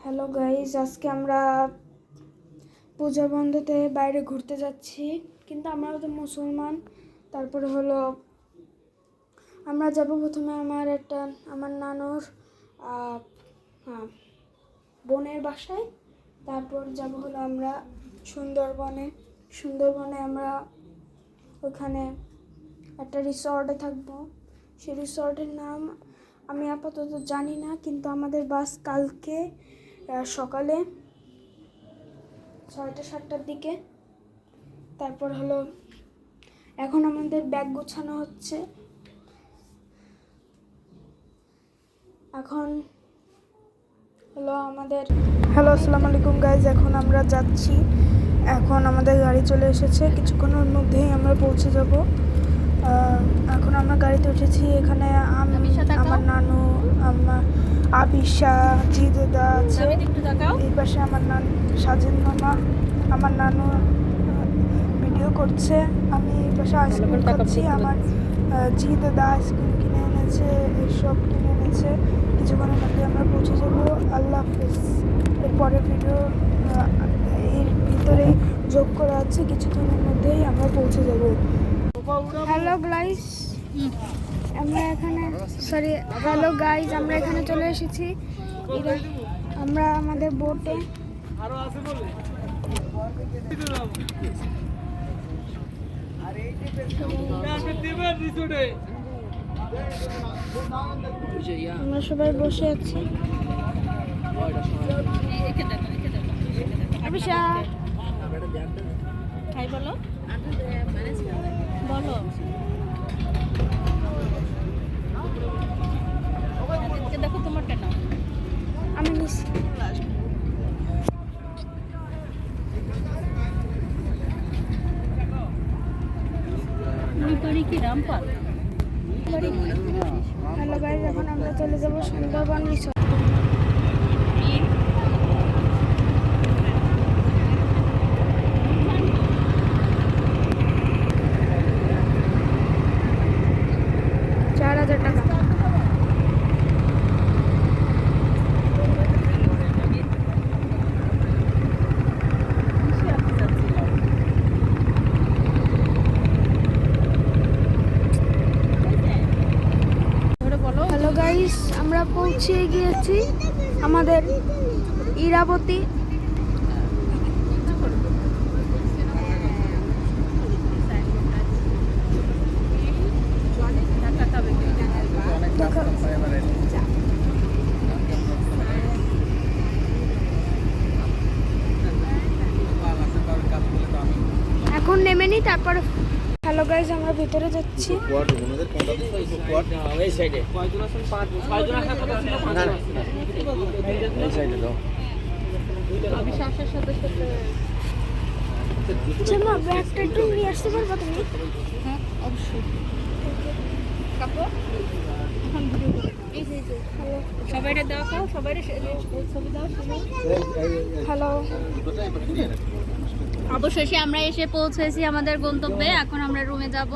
Hello guys, আজকে আমরা পূজা বন্ধতে বাইরে ঘুরতে যাচ্ছি, কিন্তু আমরা তো মুসলমান। তারপরে হলো আমরা যাব প্রথমে আমার নানুর বোনের বাসায়। তারপর যাব হলো আমরা সুন্দরবনে আমরা ওখানে একটা রিসর্টে থাকবো। সেই রিসর্টের নাম আমি আপাতত জানি না, কিন্তু আমাদের বাস কালকে সকালে 6টা-7টার দিকে। তারপর হলো এখন আমাদের ব্যাগ গোছানো হচ্ছে। এখন হলো হ্যালো, আসসালামু আলাইকুম গাইজ। এখন আমরা যাচ্ছি, এখন আমাদের গাড়ি চলে এসেছে, কিছুক্ষণের মধ্যেই আমরা পৌঁছে যাব। এখন আমরা গাড়িতে উঠেছি। এখানে আমার নানু, আবিশা, জিদাদা আছে। এই পাশে আমার সাজেন মামা, আমার নানু ভিডিও করছে। আমি এই পাশে আইসক্রিম খাচ্ছি। আমার জিদাদা আইসক্রিম কিনে এনেছে, এসব কিনে এনেছে। কিছুক্ষণের মধ্যে আমরা পৌঁছে যাবো। আল্লাহ হাফিজ। এরপরের ভিডিও এর ভিতরেই যোগ করা আছে, কিছুক্ষণের মধ্যেই আমরা পৌঁছে যাব। হ্যালো গাইস, আমরা এখানে চলে এসেছি। আমরা আমাদের বোটে আমরা সবাই বসে আছি। বলো দেখো তোমারটা না, আমি নিচ্ছি। হ্যালো গাইস, এখন আমরা চলে যাবো সুন্দরবন রিসর্ট। হ্যালো গাইস, আমরা পৌঁছে গিয়েছি আমাদের ইরাবতী। এখন নেমে নি, তারপর হ্যালো গাইস, আমরা ভিতরে যাচ্ছি। ব্যাগটা একটু নিয়ে আসতে পারবা তুমি? হ্যাঁ, অবশ্যই। হ্যালো, অবশেষে আমরা এসে পৌঁছেছি আমাদের গন্তব্যে। এখন আমরা রুমে যাব।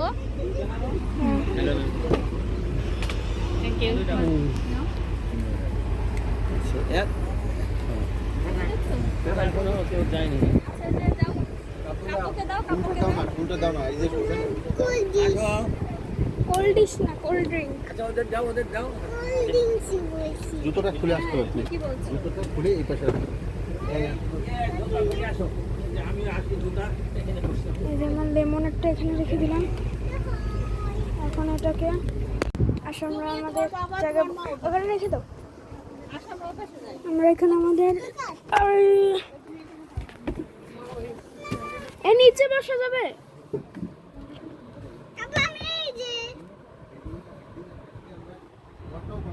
Thank you. কোল্ড ডিশ না, কোল্ড ড্রিঙ্ক। জুতোটা খুলে আসতে হবে। জুতোটা খুলে এই পাশে রাখো। এই যেমন লেমনেরটা এখানে রেখে দিলাম। এখন এটাকে আমরা আমাদের জায়গা ওখানে রেখে দাও। আমরা এখানে আমাদের নিচে বসা যাবে।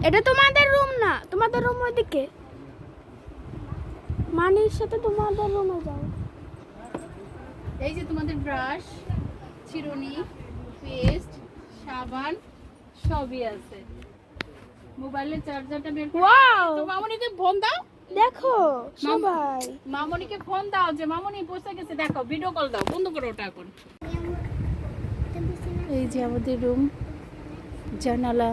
এটা তোমাদের রুম না, তোমাদের রুম ওইদিকে। মানির সাথে তোমাদের রুমে যাও। এই যে তোমাদের ব্রাশ, চিরুনি, পেস্ট, সাবান সবই আছে। মোবাইলের চার্জারটা বের করো। ওয়াও, তো মামুনিকে ফোন দাও। দেখো সবাই, মামুনিকে ফোন দাও যে মামুনি বসে গেছে, দেখো ভিডিও কল দাও। বন্ধ করো ওটা এখন। এই যে আমাদের রুম, জানালা।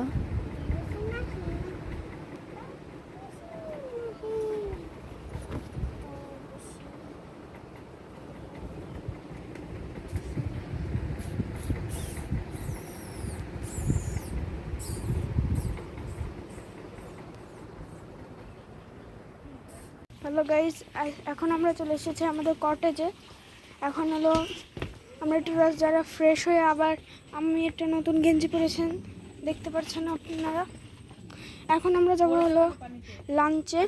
হ্যালো গাইস, এখন আমরা চলে এসেছি আমাদের কটেজে। এখন হলো আমরা একটু যারা ফ্রেশ হয়ে আবার আমি একটা নতুন গেঞ্জি পরেছেন দেখতে পাচ্ছেন আপনারা। এখন আমরা যাবো হলো লাঞ্চে।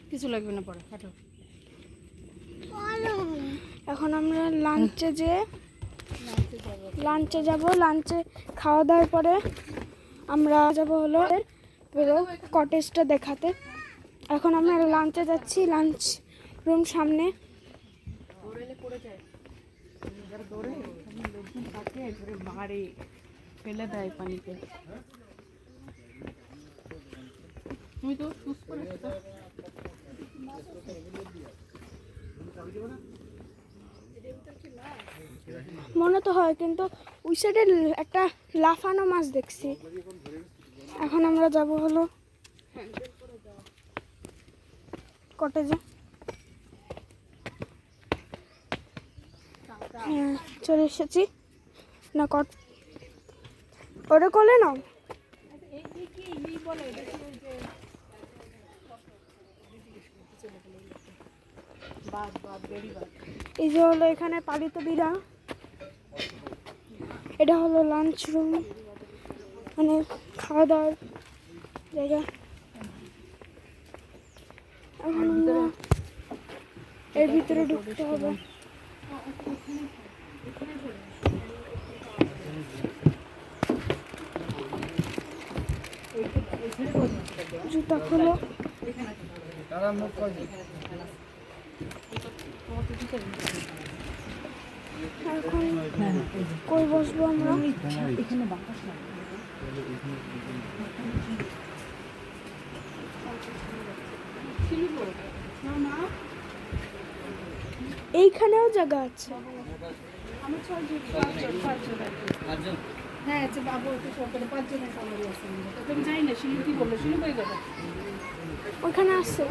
কিছু লাগবে না পরে হাঁটো। এখন আমরা লাঞ্চে যাব। লাঞ্চে খাওয়া দাওয়ার পরে আমরা যাব হলো পুরো কটেজটা দেখাতে। এখন আমরা লাঞ্চে যাচ্ছি, লাঞ্চ রুম সামনে। দৌড়ালে পড়ে যায়, যারা দৌড়ে লোকজন থাকে ধরে মারে, ফেলে দেয় পানিতে। তুমি তো চুজ করে মনে তো হয়, কিন্তু ওই সাইডে একটা লাফানো মাছ দেখছি। এখন আমরা যাব হলো কটেজে। হ্যাঁ, চলে এসেছি না ওটা করলে নাও। এই যে হলো এখানে পালিত বিড়াল। এটা হলো লাঞ্চ রুম, মানে খাওয়া দাওয়ার জায়গা। এখন আমরা এর ভিতরে ঢুকতে হবে। জুতা খোলো। এখন কই বসবো আমরা? এইখানেও জায়গা আছে। হ্যাঁ, আচ্ছা বাবু একটু সরকারে 5 জনের সালারি আছে। তুমি জানি না শিলু কি বললো, শিলু কই গেল? ওখানে আছে।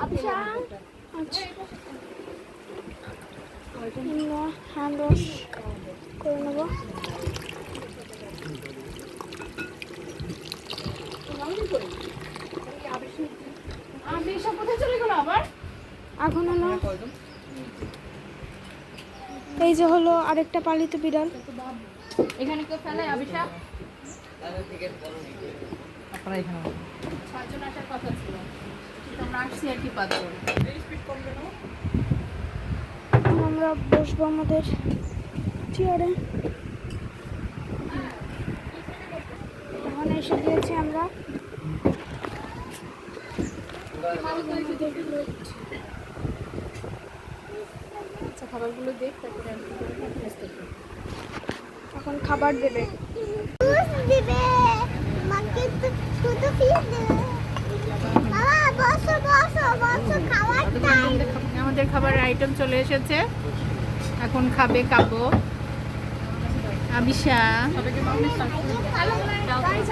আচ্ছা হ্যান্ড ওয়াশ করে নেব। কোথায় চলে গেল আবার? এখন হলো এই যে হলো আরেকটা পালিত বিড়াল। এখানে কেউ ফেলে আবিশা? আপনারা এখানে 6 জন আসার কথা ছিল, আমরা আসছি আর কি 5 জন। এখন আমরা বসবো আমাদের চেয়ারে। এখন এসে গিয়েছি আমরা। আচ্ছা খাবারগুলো দেখ, তারপরে আমি এখন খাবার দেবে। আমাদের খাবারের আইটেম চলে এসেছে, এখন খাবে কাবো আবিশা।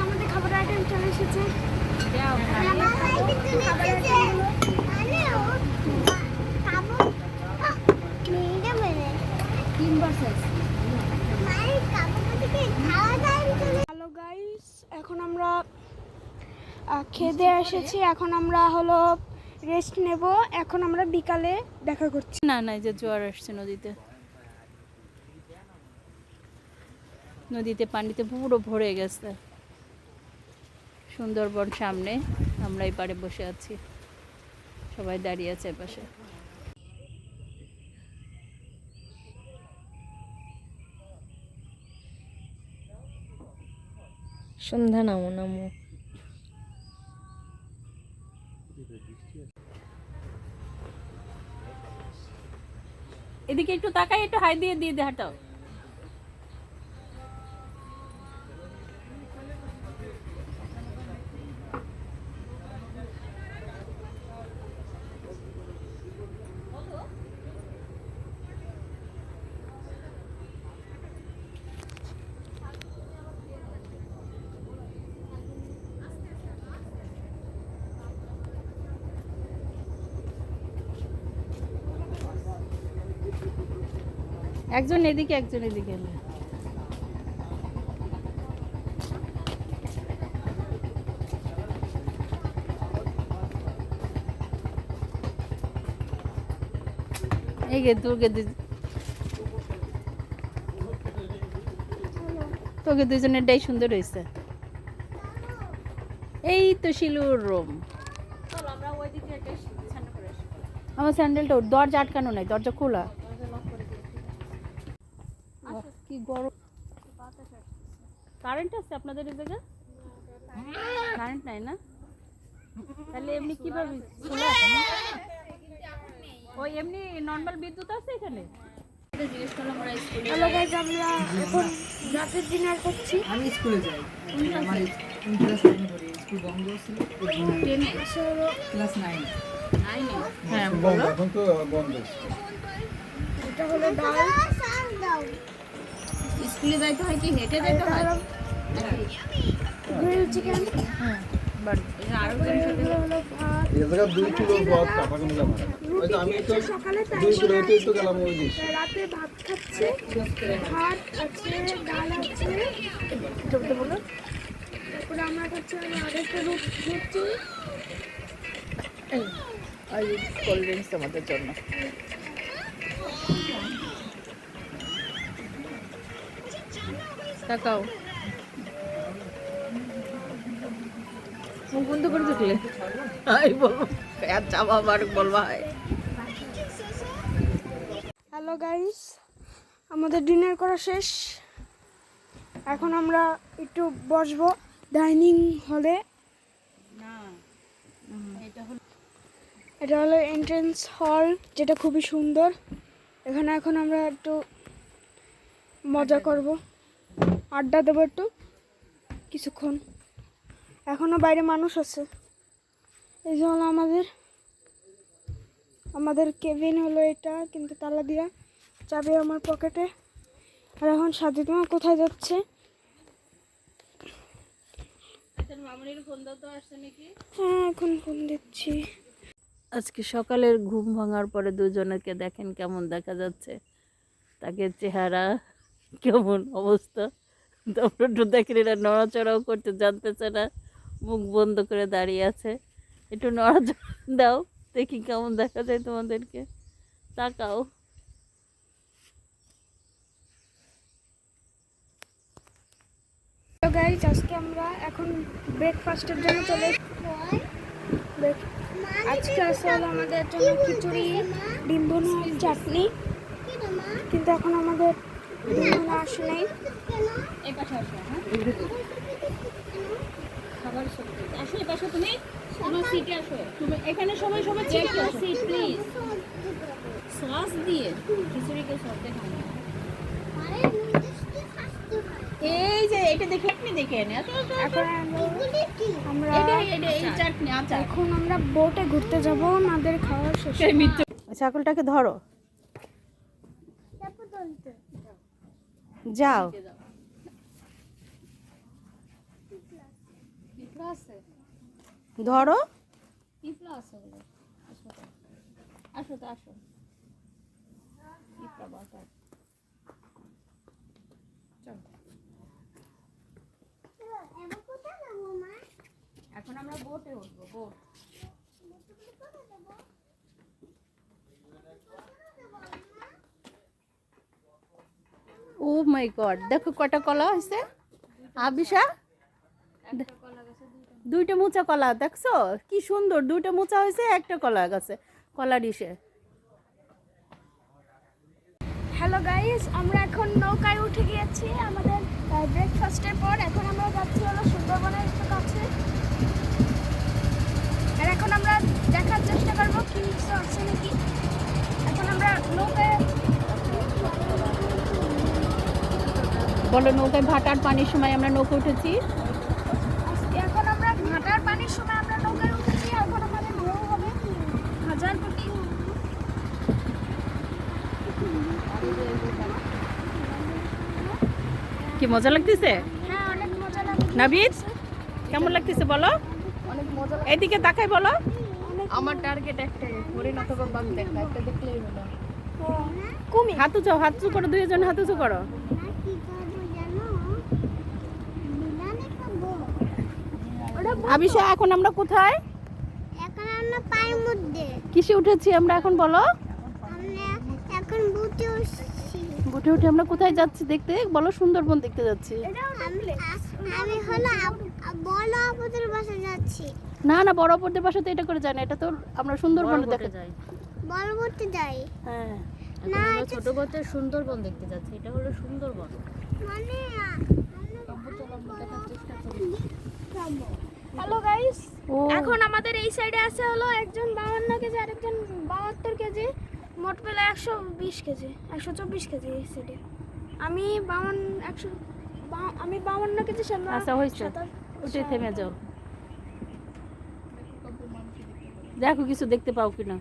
আমাদের খাবার আইটেম চলে এসেছে। হ্যালো গাইস, এখন আমরা খেতে এসেছি। এখন আমরা হলো রেস্ট নেব। এখন আমরা বিকালে দেখা করছি। না না, এই যে জোয়ার আসছে নদীতে পানিতে পুরো ভরে গেছে। সুন্দরবন সামনে, আমরা এই পারে বসে আছি, সবাই দাঁড়িয়ে আছে পাশে। সন্ধ্যা নামো নামো। এদিকে একটু তাকাই, একটু হাই দিয়ে দিয়ে হাঁটাও। একজন এদিকে একজন এদিকে। এই গে তোকে দুজনেরটাই সুন্দর হয়েছে। এই তো শিলুর রুম। আমার স্যান্ডেলটা দরজা আটকানো নাই, দরজা খোলা। কি গরম। কারেন্ট আছে আপনাদের এই জায়গায়? কারেন্ট নাই না? তাহলে এমনি কিভাবে খোলা আছে না? ওই এমনি নর্মাল বিদ্যুৎ আছে এখানে? হ্যালো গাইজ, আমরা এখন রাতের ডিনার করছি। আমি স্কুলে যাই, আমার ক্লাস 9 পড়ি, স্কুল বন্ধ ছিল, ক্লাস 9। হ্যাঁ বন্ধ, এখন তো বন্ধ। এটা হলো ডাল, স্কুলে যাইতে হয় কি হেঁটে যেতে হয়? গ্রিল চিকেন, হ্যাঁ বাড়ি আরো হলো ভাত, এই জায়গা 2 কিলো ভাত কাটা কোনো যাবে না। ওই তো আমি তো সকালে 2 কিলো হতে তো গেলাম ওই দিন। রাতে ভাত খাচ্ছে, ভাত আছে, ডাল আছে, বলো। তারপরে আমরা খাচ্ছি আরেকটা রুটি। আর কোল্ড ড্রিঙ্কস আমাদের জন্য। তাকাও, মুখ বন্ধ করে থাকলে আমি বলবো আর চাপা আবার বলবা হয়। হ্যালো গাইস, আমাদের ডিনার করা শেষ। এখন আমরা একটু বসবো ডাইনিং হলে। এটা হলো এন্ট্রেন্স হল, যেটা খুবই সুন্দর। এখানে এখন আমরা একটু মজা করব, আড্ডা দেবো একটু কিছুক্ষণ। এখনো বাইরে মানুষ আছে। এই যে হলো আমাদের কেবিন হলো এটা, কিন্তু তালা দিয়া, চাবি আমার পকেটে। আর এখন সাজিদমা কোথায় যাচ্ছে? হ্যাঁ, এখন ফোন দিচ্ছি। আজকে সকালের ঘুম ভাঙার পরে দুজনকে দেখেন কেমন দেখা যাচ্ছে, তাকে চেহারা কেমন অবস্থা। তারপর একটু দেখেন এরা নড়াচড়াও করতে জানতেছে না, মুখ বন্ধ করে দাঁড়িয়ে আছে। একটু নড়াচড়া দাও, দেখি কেমন দেখা যায় তোমাদেরকে। তাকাও। তো গাইস, আজকে আমরা এখন ব্রেকফাস্টের জন্য চলে আজকে আছে হলো আমাদের জন্য খিচুড়ি, ডিম ভুনা, চাটনি। কিন্তু এখন আমাদের ডিম ভুনা আসে নাই। এখানে সবাই সবাই সিট প্লিজ। সস দিয়ে খিচুড়িকে সস দিয়ে খাওয়া। এই যে এটা দেখে আপনি দেখে এনে এখন আমরা এই চাটনি আচ্ছা। এখন আমরা বোটে ঘুরতে যাব, আমাদের খাওয়া শেষ। ছাগলটাকে ধরো, যাও। ধরো, আসো তো আসো। এখন আমরা বোটে উঠবো, বোট। ও মাই গড, দেখো কটা কলা হয়েছে আবিশা। দুইটা মোচা কলা দেখছো কি সুন্দর, দুইটা মোচা হয়েছে, একটা কলা গাছে, কলা ডিশে। হ্যালো গাইস, আমরা এখন নৌকায় উঠে গিয়েছি আমাদের ব্রেকফাস্টের পর। এখন আমরা যাচ্ছি হলো সুন্দরবনের একটু কাছে। আর এখন আমরা দেখার চেষ্টা করবো কি কিছু আছে নাকি। এখন আমরা নৌকায় বলো, নৌকায় ভাটার পানির সময় আমরা নৌকা উঠেছি। এখন আমরা ভাটার পানির সময় আমরা নৌকায় উঠেছি। এখন আমাদের ঢেউ হবে 1000 কোটি। কি মজা লাগতেছে হ্যাঁ, অনেক মজা লাগে। নাবিদ, কেমন লাগতেছে বলো? অনেক মজা লাগে। এইদিকে তাকাই বলো। আমার টার্গেট একটাই, হরিণ অথবা বাঘ দেখা, একটা দেখলেই হলো। কুমির। হাত উঁচাও, হাত উঁচু করো, দুইজন হাত উঁচু করো। আবিশা, এখন আমরা কোথায়? এখন আমরা পায়ের মধ্যে কিসে উঠেছি আমরা এখন বলো? আমরা এখন বুঝতে পারছি উঠে উঠে আমরা কোথায় যাচ্ছি দেখতে? বলো, সুন্দরবন দেখতে যাচ্ছি। আমি হলো বড় আপুদের বাসায় যাচ্ছি। না না, বড় অপরদের বাসাতে এটা করে যায় না, এটা তো আমরা সুন্দরবনে দেখতে যাই। বড় বলতে যাই হ্যাঁ, না ছোট বড়দের সুন্দরবন দেখতে যাচ্ছি, এটা হলো সুন্দরবন। মানে হ্যালো গাইস, ও এখন আমাদের এই সাইডে আছে হলো একজন 52 কেজি আর একজন 72 কেজি, মোট পেলে 120 কেজি, 124 কেজি এই সাইডে। আমি 52 কেজি সামনে। আচ্ছা হয়েছে, উঠে থেমে যাও, দেখো কিছু দেখতে পাও কিনা।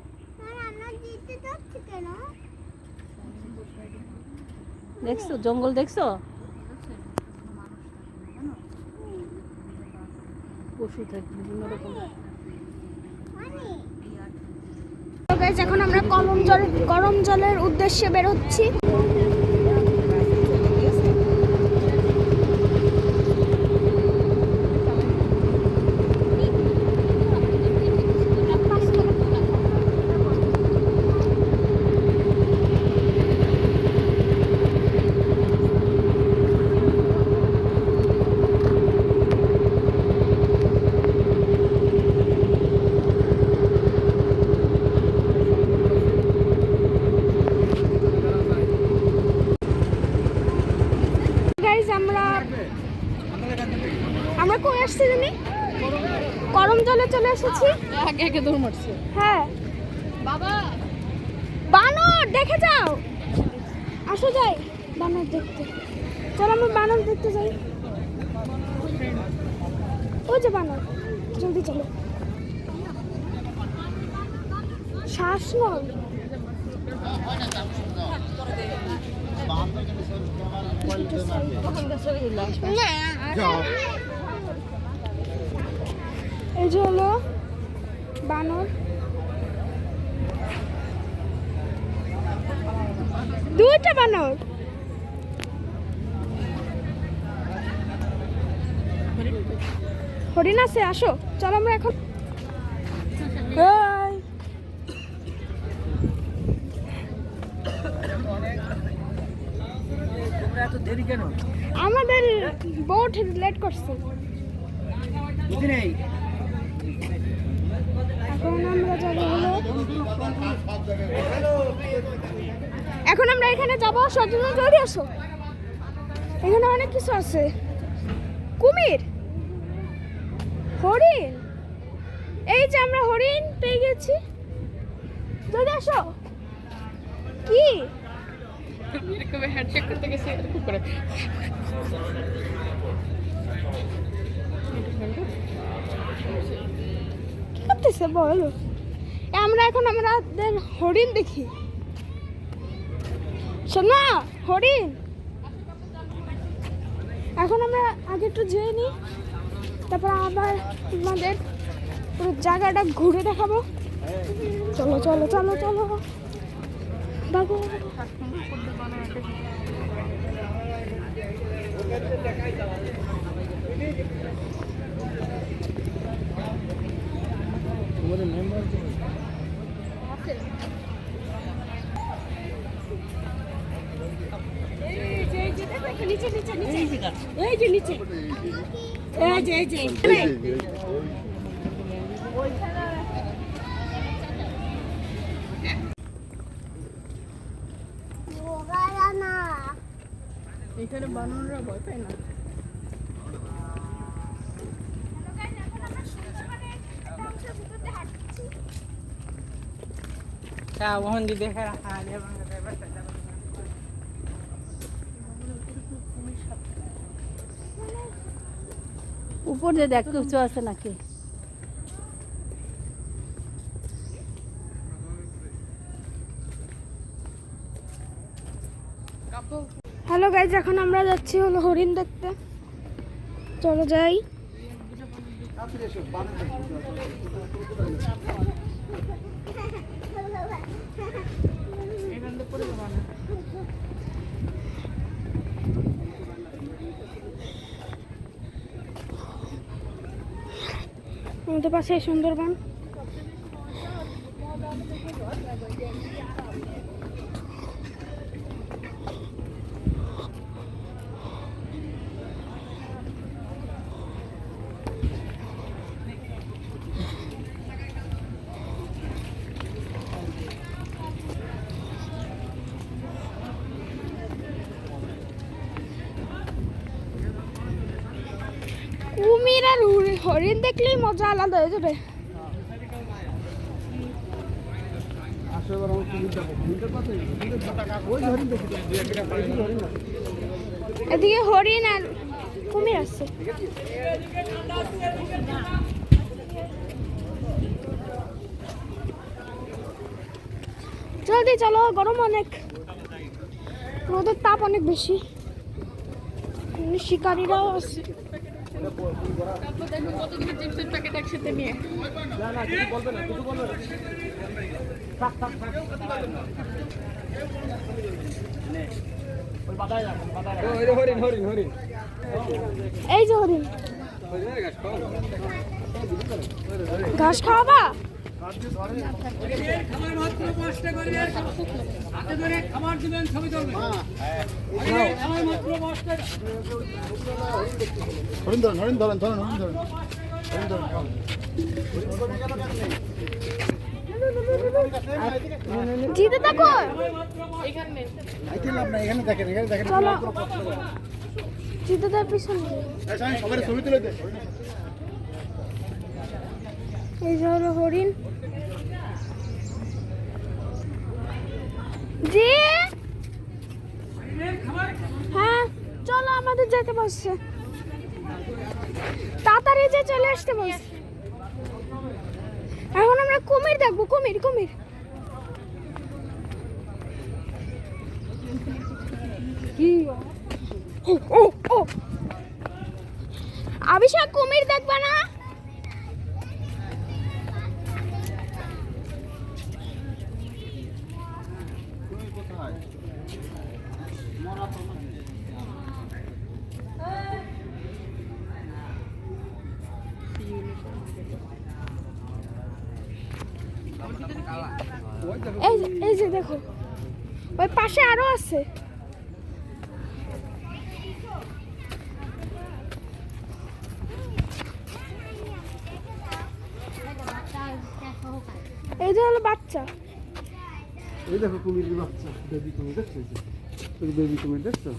আমরা যেতে যাচ্ছি কেন? দেখছো জঙ্গল, দেখছো পশু থাকে বিভিন্ন রকম। গাইস, এখন আমরা গরম জলের উদ্দেশ্যে বের হচ্ছি। গাইস, আমরা কই আসছি জানি? গরম জলে চলে এসেছি। আগে আগে দৌড় মারছে। হ্যাঁ বাবা, বানর দেখে যাও, আসো যাই বানর দেখতে। চলো আমরা বানর দেখতে যাই। ওই যে বানর, জলদি চলো। শ্বাস নয়, এই যে হলো বানর, দুইটা বানর। হরিণ আছে, আসো চলো আমরা এখন। এই, এত দেরি কেন? আমাদের বোট লেট করছে। বুঝি নেই। এখন আমরা যাবো হলো, এখন আমরা এখানে যাবো। সজনা জলদি আসো, এখানে অনেক কিছু আছে। কুমির, হরিণ, এই যে আমরা হরিণ পেয়ে গেছি। জলদি আসো। কি এরকম হ্যান্ডশেক করতে গেছে এরকম করে। কি করতেছে বলো? আমরা এখন আমাদের হরিণ দেখি। শোনা হরিণ, এখন আমরা আগে একটু যেয়ে নিই, তারপর আবার আমাদের পুরো জায়গাটা ঘুরে দেখাবো। চলো চলো চলো চলো বাবু। তোমাদের মেম্বার নিচে নিচে নিচে, এই যে নিচে, এই যে এই যে না এখানে বানররা ভয় পায় না। উপর দিয়ে দেখ কিছু আছে নাকি। হ্যালো গাইজ, এখন আমরা যাচ্ছি হলো হরিণ দেখতে। চলো যাই। আমাদের পাশে সুন্দরবন। কুমির আর হরিণ দেখলেই মজা আলাদা হয়ে যাবে। এদিকে হরিণ আর কুমির আছে। জলদি চলো, গরম অনেক, রোদের তাপ অনেক বেশি, শিকারীরাও আছে। এই যে হরিণ, ঘাস খাওয়াবা? হরিণ ধরেন, হরিণ ধরেন, ধরেন, হরিণ ধরেন, হরিণ ধরেন, খাও। জিতে থাকো। আইতে লাভ নাই, এখানে দেখেন, এখানে দেখেন। চলো, জিতে তার পিছনে। সবাই ছবি তুলে দে। এই যে হলো হরিণ। জি হ্যাঁ, চলো, আমাদের যেতে বসছে, তাড়াতাড়ি যে চলে আসতে বসছে। এখন আমরা কুমির দেখবো, কুমির কুমির। ও ও ও, অভিষেক কুমির দেখবা না? এই যে দেখো, ওই পাশে আরো আছে। এই যে হলো বাচ্চা। এই দেখো কুমিরের বাচ্চা, বেবি কুমির দেখছো? বেবি কুমির দেখছো?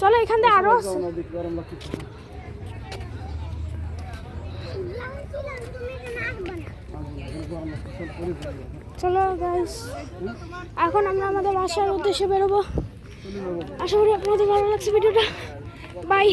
চলো, এখান থেকে আরো আছে। গরম লাগছে। চলো গাইস, এখন আমরা আমাদের বাসার উদ্দেশ্যে বেরোবো। আশা করি আপনাদের ভালো লাগছে ভিডিওটা। বাই।